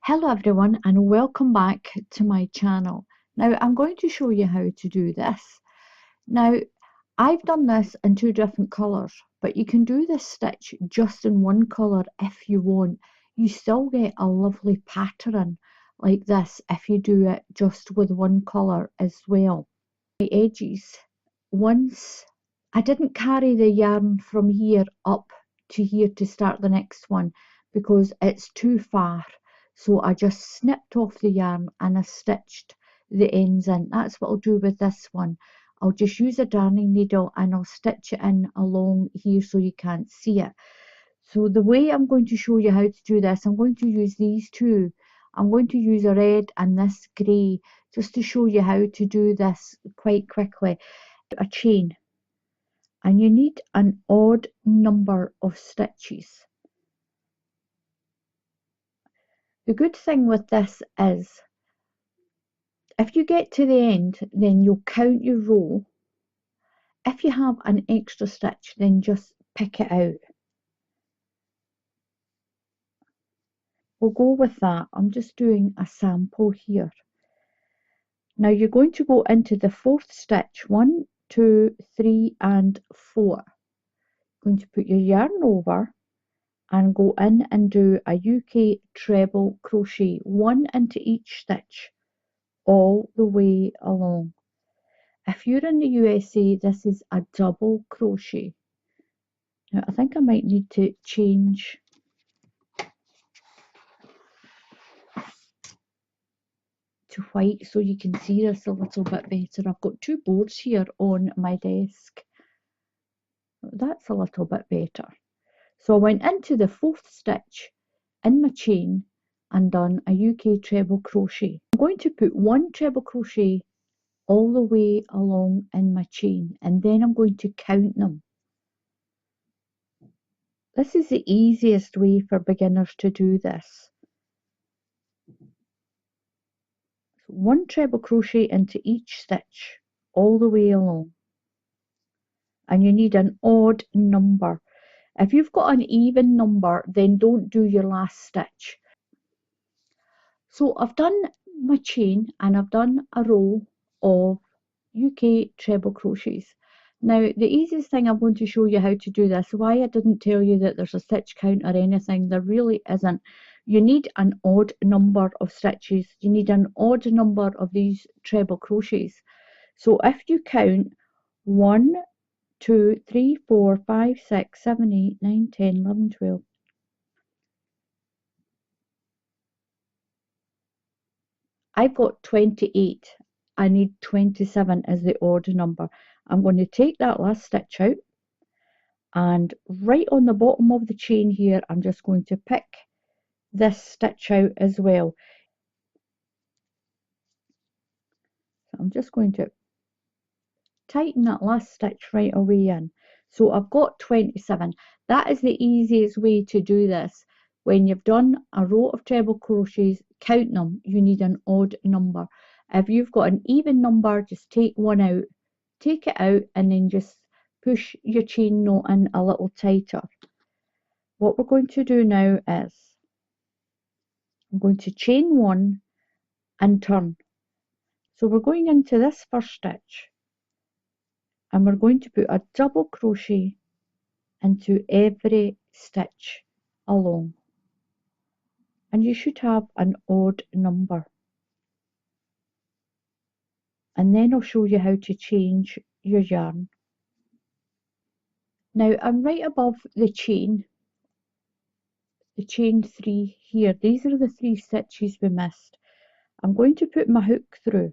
Hello everyone and welcome back to my channel. Now I'm going to show you how to do this. Now I've done this in two different colours, but you can do this stitch just in one colour if you want. You still get a lovely pattern like this if you do it just with one colour as well. The edges, once I didn't carry the yarn from here up to here to start the next one because it's too far. So I just snipped off the yarn and I stitched the ends in. That's what I'll do with this one. I'll just use a darning needle and I'll stitch it in along here so you can't see it. So the way I'm going to show you how to do this, I'm going to use these two. I'm going to use a red and this grey just to show you how to do this quite quickly. A chain, and you need an odd number of stitches. The good thing with this is if you get to the end, then you'll count your row. If you have an extra stitch, then just pick it out. We'll go with that. I'm just doing a sample here. Now you're going to go into the fourth stitch, 1, 2, 3 and 4. You're going to put your yarn over and go in and do a UK treble crochet, one into each stitch all the way along. If you're in the USA, this is a double crochet. Now I think I might need to change to white so you can see this a little bit better. I've got two boards here on my desk. That's a little bit better. So I went into the fourth stitch in my chain and done a UK treble crochet. I'm going to put one treble crochet all the way along in my chain and then I'm going to count them. This is the easiest way for beginners to do this. One treble crochet into each stitch all the way along, and you need an odd number. If you've got an even number, then don't do your last stitch. So I've done my chain and I've done a row of UK treble crochets. Now the easiest thing I'm going to show you how to do this, why I didn't tell you that there's a stitch count or anything, there really isn't. You need an odd number of stitches, you need an odd number of these treble crochets. So if you count 1, 2, 3, 4, 5, 6, 7, 8, 9, 10, 11, 12. I've got 28. I need 27 as the odd number. I'm going to take that last stitch out and right on the bottom of the chain here, I'm just going to pick this stitch out as well. So I'm just going to tighten that last stitch right away in. So I've got 27. That is the easiest way to do this. When you've done a row of treble crochets, count them. You need an odd number. If you've got an even number, just take one out, take it out, and then just push your chain knot in a little tighter. What we're going to do now is I'm going to chain one and turn. So we're going into this first stitch and we're going to put a double crochet into every stitch along, and you should have an odd number. And then I'll show you how to change your yarn. Now I'm right above the chain 3 here. These are the 3 stitches we missed. I'm going to put my hook through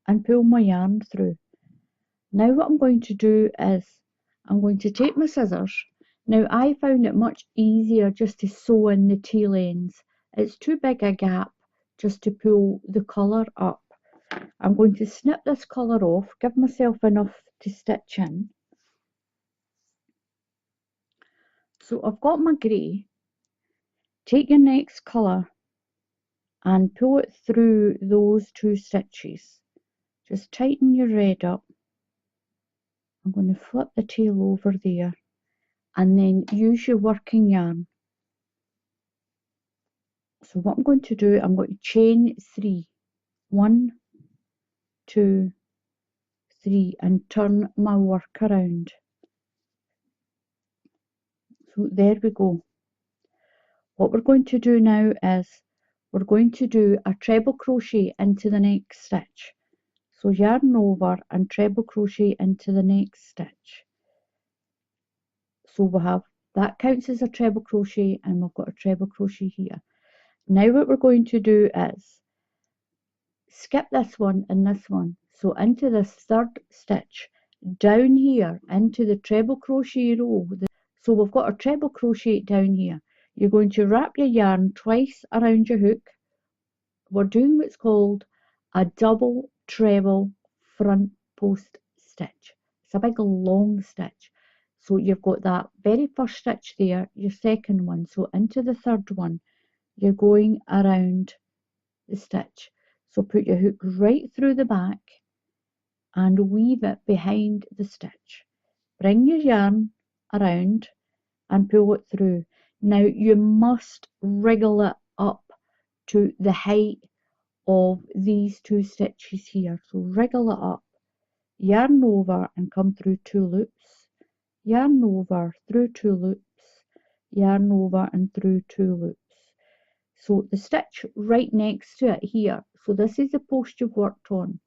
and pull my yarn through. Now what I'm going to do is I'm going to take my scissors. Now I found it much easier just to sew in the tail ends. It's too big a gap just to pull the colour up. I'm going to snip this colour off, give myself enough to stitch in. So I've got my grey. Take your next colour and pull it through those 2 stitches. Just tighten your red up. I'm going to flip the tail over there and then use your working yarn. So So what I'm going to do, I'm going to chain 3, 1, 2, 3, and turn my work around. So there we go. What we're going to do now is we're going to do a treble crochet into the next stitch. So yarn over and treble crochet into the next stitch. So we have, that counts as a treble crochet, and we've got a treble crochet here. Now what we're going to do is skip this one and this one. So into this third stitch, down here into the treble crochet row. So we've got a treble crochet down here. You're going to wrap your yarn twice around your hook. We're doing what's called a double treble front post stitch. It's a big long stitch. So you've got that very first stitch there, your second one. So into the third one, you're going around the stitch. So put your hook right through the back and weave it behind the stitch. Bring your yarn around and pull it through. Now you must wriggle it up to the height of these 2 stitches here. So wriggle it up, yarn over and come through 2 loops, yarn over through 2 loops, yarn over and through 2 loops. So the stitch right next to it here, so this is the post you've worked on.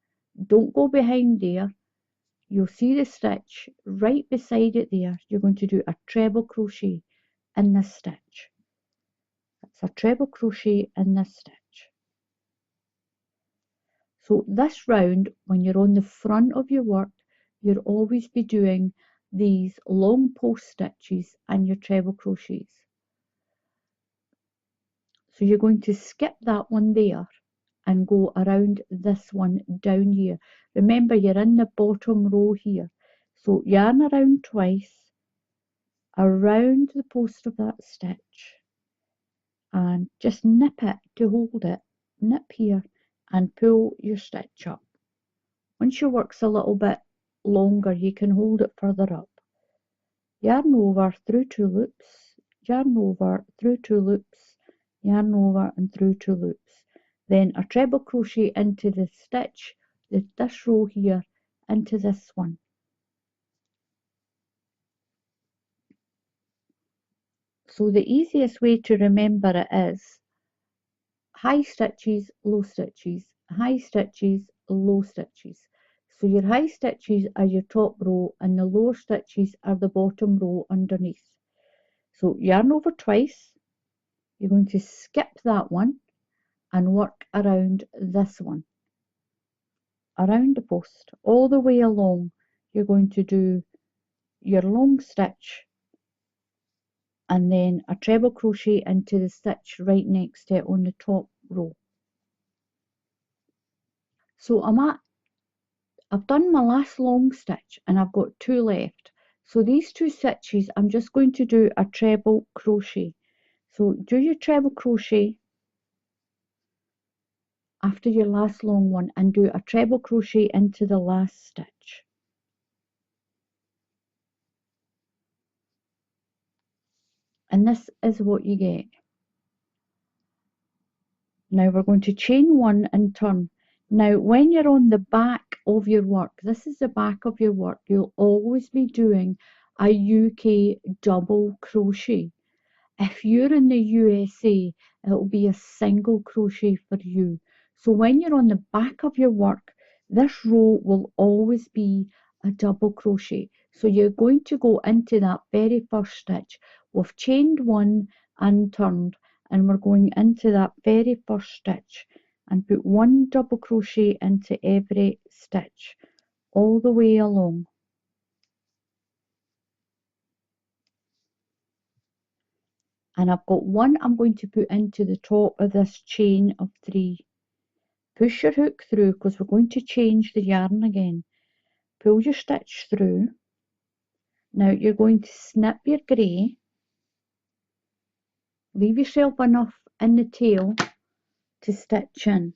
Don't go behind there. You'll see the stitch right beside it there. You're going to do a treble crochet in this stitch. That's a treble crochet in this stitch. So this round, when you're on the front of your work, you'll always be doing these long post stitches and your treble crochets. So you're going to skip that one there and go around this one down here. Remember, you're in the bottom row here. So yarn around twice, around the post of that stitch, and just nip it to hold it. Nip here and pull your stitch up. Once your work's a little bit longer, you can hold it further up. Yarn over through 2 loops, yarn over through 2 loops, yarn over and through 2 loops. Then a treble crochet into the stitch, this row here, into this one. So the easiest way to remember it is high stitches, low stitches, high stitches, low stitches. So your high stitches are your top row and the lower stitches are the bottom row underneath. So yarn over twice, you're going to skip that one and work around this one, around the post, all the way along. You're going to do your long stitch and then a treble crochet into the stitch right next to it on the top row. So I've done my last long stitch and I've got 2 left. So these 2 stitches, I'm just going to do a treble crochet. So do your treble crochet after your last long one and do a treble crochet into the last stitch. And this is what you get. Now we're going to chain 1 and turn. Now when you're on the back of your work, this is the back of your work, you'll always be doing a UK double crochet. If you're in the USA, it'll be a single crochet for you. So when you're on the back of your work, this row will always be a double crochet. So you're going to go into that very first stitch. We've chained 1 and turned, and we're going into that very first stitch and put 1 double crochet into every stitch all the way along. And I've got 1 I'm going to put into the top of this chain of 3. Push your hook through because we're going to change the yarn again. Pull your stitch through. Now you're going to snip your grey. Leave yourself enough in the tail to stitch in.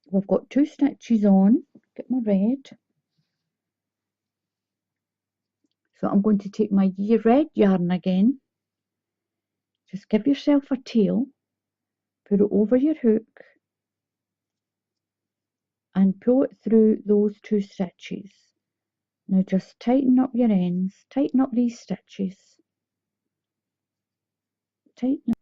We've got 2 stitches on. Get my red. So I'm going to take my red yarn again. Just give yourself a tail, put it over your hook and pull it through those 2 stitches. Now just tighten up your ends, tighten up these stitches, tighten up.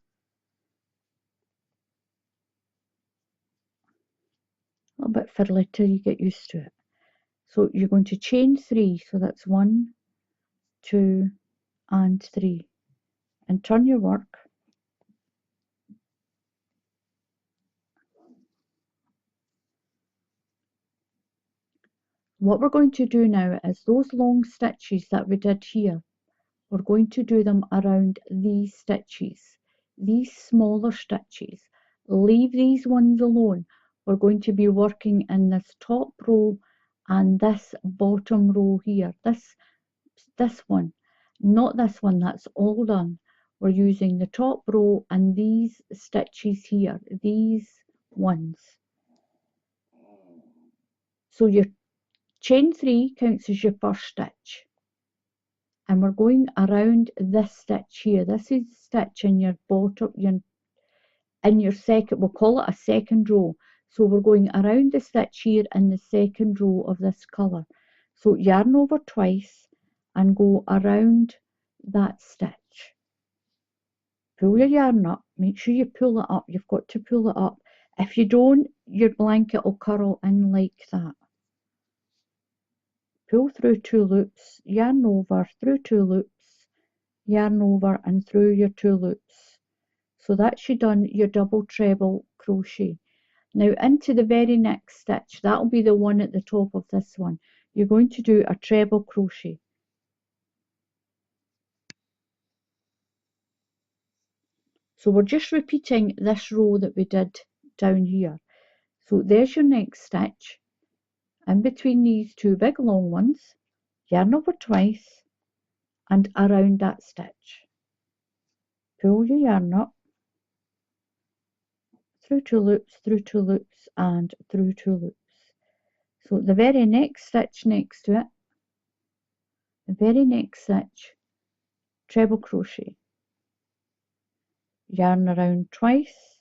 A little bit fiddly till you get used to it. So you're going to chain 3, so that's 1, 2 and 3, and turn your work. What we're going to do now is those long stitches that we did here, we're going to do them around these stitches, these smaller stitches. Leave these ones alone. We're going to be working in this top row and this bottom row here, this one, not this one, that's all done. We're using the top row and these stitches here, these ones. So your chain 3 counts as your first stitch, and we're going around this stitch here. This is the stitch in your bottom, in your second, we'll call it a second row. So we're going around the stitch here in the second row of this colour. So yarn over twice and go around that stitch. Pull your yarn up, make sure you pull it up, you've got to pull it up. If you don't, your blanket will curl in like that. Pull through 2 loops, yarn over, through 2 loops, yarn over and through your 2 loops. So that's you done your double treble crochet. Now into the very next stitch, that'll be the one at the top of this one, you're going to do a treble crochet. So we're just repeating this row that we did down here. So there's your next stitch. In between these 2 big long ones, yarn over twice and around that stitch. Pull your yarn up, through 2 loops, through 2 loops and through 2 loops. So the very next stitch next to it, the very next stitch, treble crochet. Yarn around twice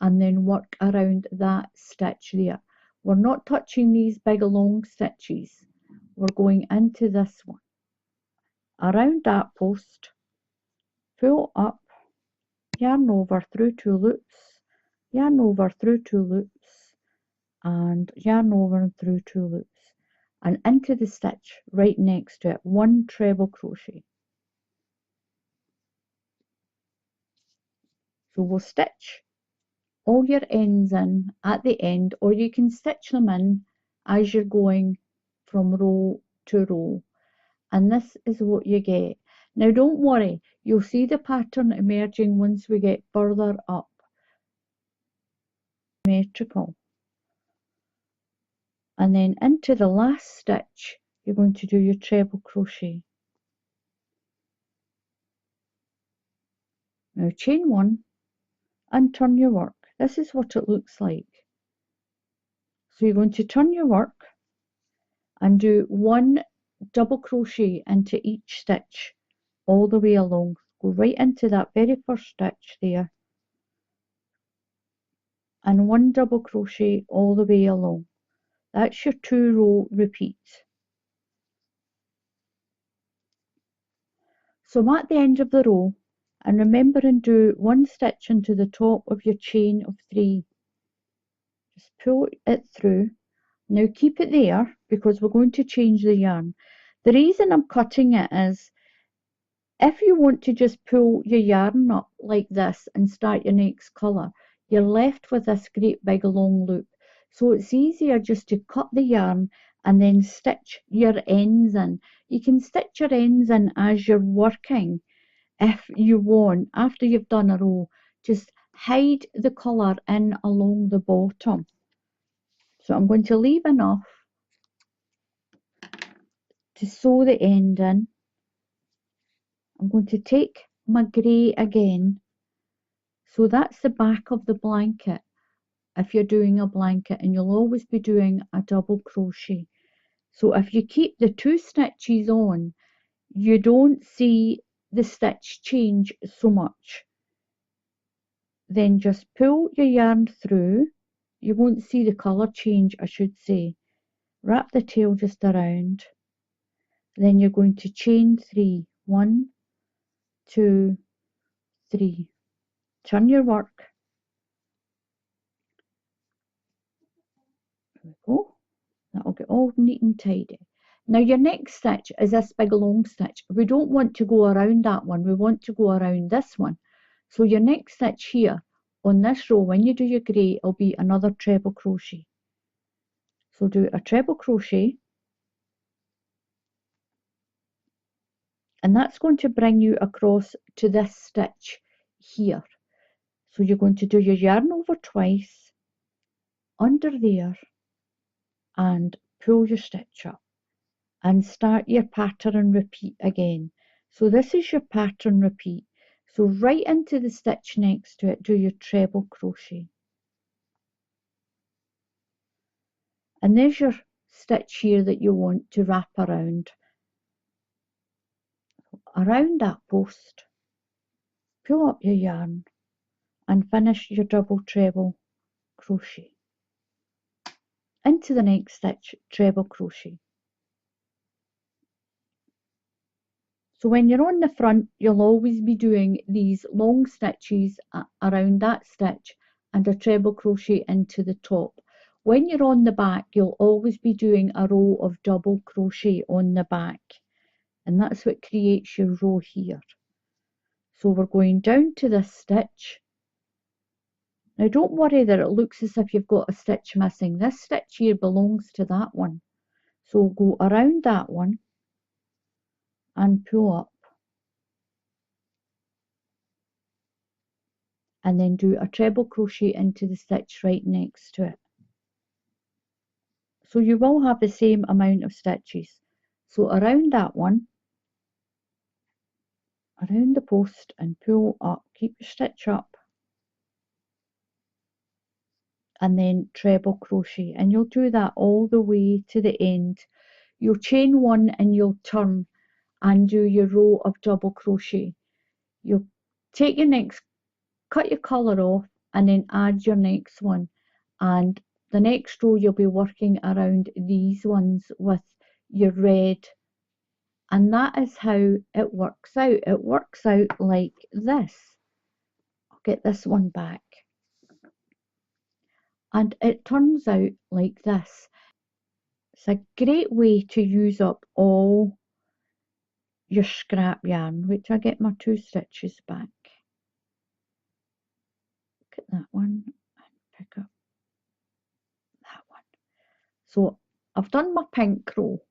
and then work around that stitch there. We're not touching these big long stitches. We're going into this one. Around that post, pull up, yarn over through 2 loops, yarn over through 2 loops, and yarn over and through 2 loops, and into the stitch right next to it, 1 treble crochet. So we'll stitch all your ends in at the end, or you can stitch them in as you're going from row to row, and this is what you get. Now don't worry, you'll see the pattern emerging once we get further up. Symmetrical. And then into the last stitch you're going to do your treble crochet. Now chain 1 and turn your work. This is what it looks like. So you're going to turn your work and do 1 double crochet into each stitch all the way along. Go right into that very first stitch there and 1 double crochet all the way along. That's your 2 row repeat. So I'm at the end of the row, and remember and do 1 stitch into the top of your chain of 3. Just pull it through. Now keep it there because we're going to change the yarn. The reason I'm cutting it is if you want to just pull your yarn up like this and start your next colour, you're left with this great big long loop. So it's easier just to cut the yarn and then stitch your ends in. You can stitch your ends in as you're working if you want. After you've done a row, just hide the colour in along the bottom. So I'm going to leave enough to sew the end in. I'm going to take my grey again. So that's the back of the blanket if you're doing a blanket, and you'll always be doing a double crochet. So if you keep the 2 stitches on, you don't see the stitch change so much. then just pull your yarn through. You won't see the colour change, I should say. Wrap the tail just around. Then you're going to chain 3. 1, 2, 3. Turn your work. There we go. That'll get all neat and tidy. Now your next stitch is this big long stitch. We don't want to go around that one. We want to go around this one. So your next stitch here on this row, when you do your grey, it'll be another treble crochet. So do a treble crochet, and that's going to bring you across to this stitch here. So you're going to do your yarn over twice, under there, and pull your stitch up and start your pattern repeat again. So this is your pattern repeat. So right into the stitch next to it, do your treble crochet. And there's your stitch here that you want to wrap around. Around that post, pull up your yarn and finish your double treble crochet. Into the next stitch, treble crochet. So when you're on the front, you'll always be doing these long stitches around that stitch and a treble crochet into the top. When you're on the back, you'll always be doing a row of double crochet on the back, and that's what creates your row here. So we're going down to this stitch. Now don't worry that it looks as if you've got a stitch missing. This stitch here belongs to that one. So go around that one and pull up. And then do a treble crochet into the stitch right next to it. So you will have the same amount of stitches. So around that one, around the post, and pull up, keep your stitch up, and then treble crochet, and you'll do that all the way to the end. You'll chain 1 and you'll turn and do your row of double crochet. You'll take your next, cut your colour off, and then add your next one, and the next row you'll be working around these ones with your red, and that is how it works out. It works out like this. I'll get this one back, and it turns out like this. It's a great way to use up all your scrap yarn, which I get my 2 stitches back. Look at that one and pick up that one. So I've done my pink row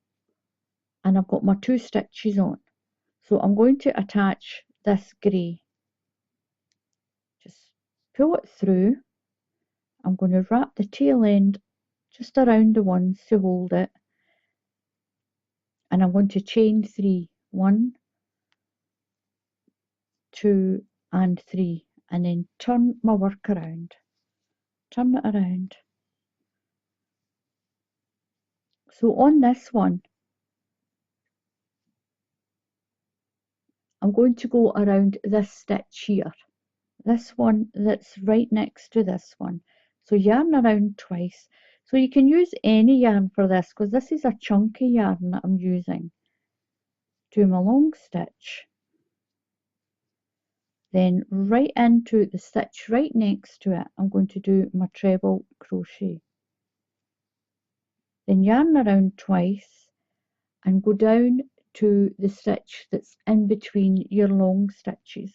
and I've got my 2 stitches on. So I'm going to attach this grey. Just pull it through. I'm going to wrap the tail end just around the ones to hold it. And I'm going to chain 3. 1, 2 and 3. And then turn my work around. Turn it around. So on this one, I'm going to go around this stitch here. This one that's right next to this one. So yarn around twice. So you can use any yarn for this because this is a chunky yarn that I'm using. Do my long stitch. Then right into the stitch right next to it, I'm going to do my treble crochet. Then yarn around twice and go down to the stitch that's in between your long stitches.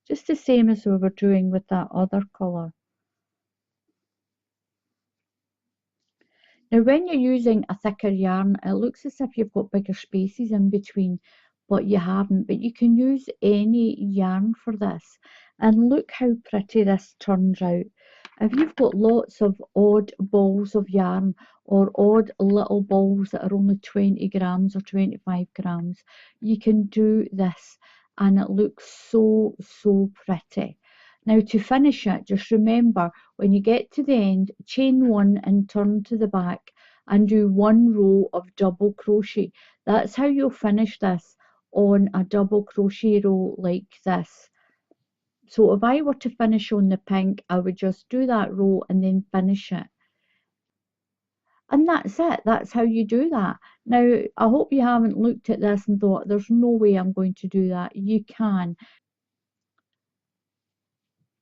Just the same as we were doing with that other colour. Now when you're using a thicker yarn, it looks as if you've got bigger spaces in between, but you haven't. But you can use any yarn for this. And look how pretty this turns out. If you've got lots of odd balls of yarn or odd little balls that are only 20 grams or 25 grams, you can do this and it looks so, so pretty. Now to finish it, just remember when you get to the end, chain 1 and turn to the back and do 1 row of double crochet. That's how you'll finish this on a double crochet row like this. So if I were to finish on the pink, I would just do that row and then finish it. And that's it. That's how you do that. Now, I hope you haven't looked at this and thought, there's no way I'm going to do that. You can.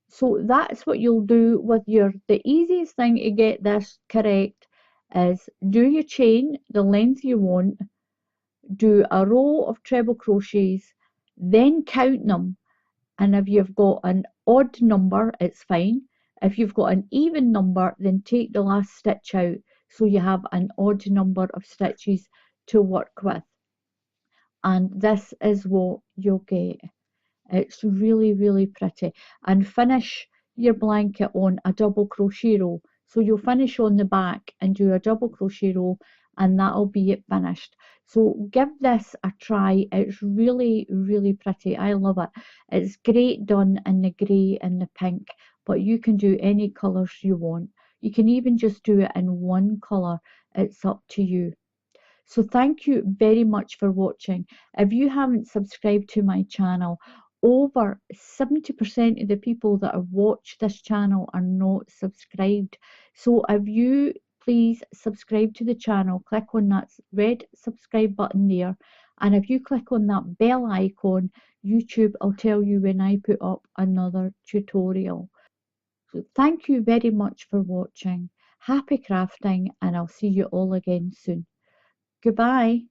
So that's what you'll do with the easiest thing to get this correct is do your chain the length you want, do a row of treble crochets, then count them. And if you've got an odd number, it's fine. If you've got an even number, then take the last stitch out so you have an odd number of stitches to work with. And this is what you'll get. It's really, really pretty. And finish your blanket on a double crochet row. So you'll finish on the back and do a double crochet row, and that'll be it finished. So give this a try. It's really, really pretty. I love it. It's great done in the grey and the pink, but you can do any colours you want. You can even just do it in one colour. It's up to you. So thank you very much for watching. If you haven't subscribed to my channel, over 70% of the people that have watched this channel are not subscribed. So if you please subscribe to the channel, click on that red subscribe button there. And if you click on that bell icon, YouTube will tell you when I put up another tutorial. So thank you very much for watching. Happy crafting, and I'll see you all again soon. Goodbye.